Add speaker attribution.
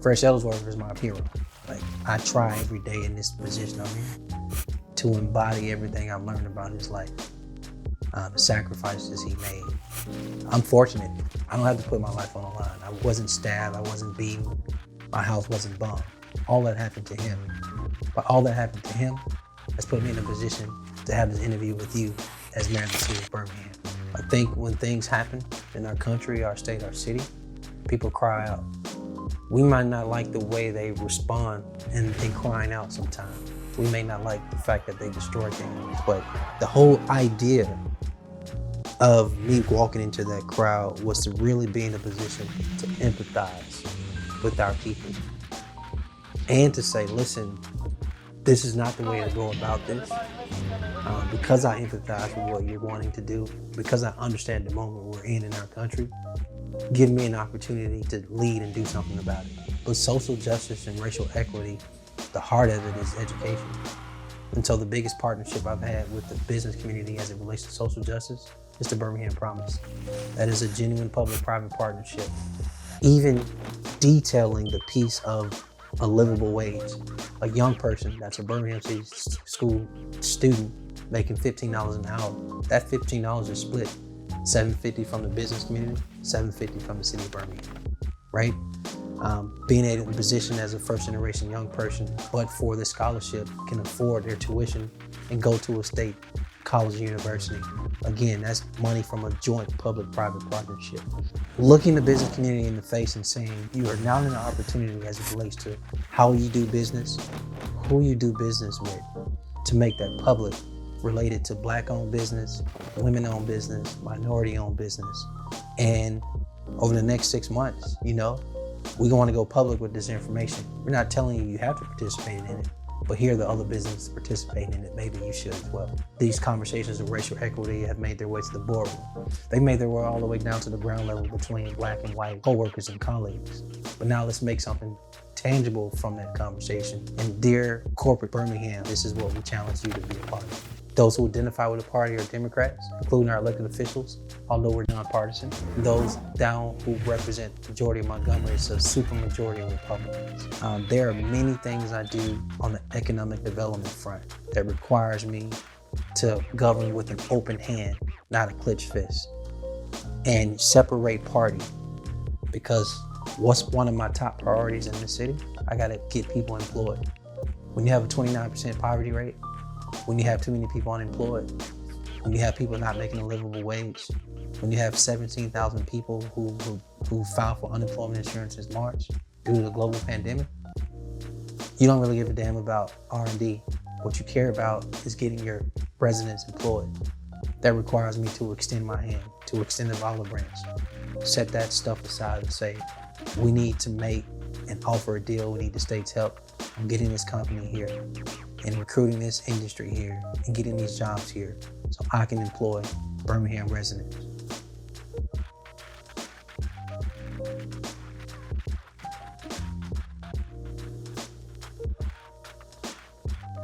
Speaker 1: Fresh Ellsworth is my hero. Like, I try every day in this position I'm in to embody everything I've learned about his life, the sacrifices he made. I'm fortunate. I don't have to put my life on the line. I wasn't stabbed, I wasn't beaten, my house wasn't bombed. All that happened to him. But all that happened to him has put me in a position to have this interview with you as mayor of the city of Birmingham. I think when things happen in our country, our state, our city, people cry out. We might not like the way they respond in crying out sometimes. We may not like the fact that they destroy things, but the whole idea of me walking into that crowd was to really be in a position to empathize with our people and to say, listen, this is not the way to go about this. Because I empathize with what you're wanting to do, because I understand the moment we're in our country, give me an opportunity to lead and do something about it. But social justice and racial equity, the heart of it is education. And so the biggest partnership I've had with the business community as it relates to social justice is the Birmingham Promise. That is a genuine public-private partnership, even detailing the piece of a livable wage. A young person that's a Birmingham City School student making $15 an hour, that $15 is split. $750 from the business community, $750 from the city of Birmingham, right? Being in a position as a first generation young person, but for the scholarship, can afford their tuition and go to a state college or university. Again, that's money from a joint public-private partnership. Looking the business community in the face and saying, you are now in an opportunity as it relates to how you do business, who you do business with, to make that public, related to Black-owned business, women-owned business, minority-owned business. And over the next 6 months, we're going to go public with this information. We're not telling you have to participate in it, but here are the other businesses participating in it. Maybe you should as well. These conversations of racial equity have made their way to the boardroom. They made their way all the way down to the ground level between Black and white coworkers and colleagues. But now let's make something tangible from that conversation. And dear corporate Birmingham, this is what we challenge you to be a part of. Those who identify with the party are Democrats, including our elected officials, although we're nonpartisan. Those down who represent the majority of Montgomery, it's a super majority of Republicans. There are many things I do on the economic development front that requires me to govern with an open hand, not a clenched fist, and separate party. Because what's one of my top priorities in this city? I gotta get people employed. When you have a 29% poverty rate, when you have too many people unemployed, when you have people not making a livable wage, when you have 17,000 people who filed for unemployment insurance since March due to the global pandemic, you don't really give a damn about R&D. What you care about is getting your residents employed. That requires me to extend my hand, to extend the olive branch, set that stuff aside and say, we need to make and offer a deal. We need the state's help on getting this company here and recruiting this industry here and getting these jobs here so I can employ Birmingham residents.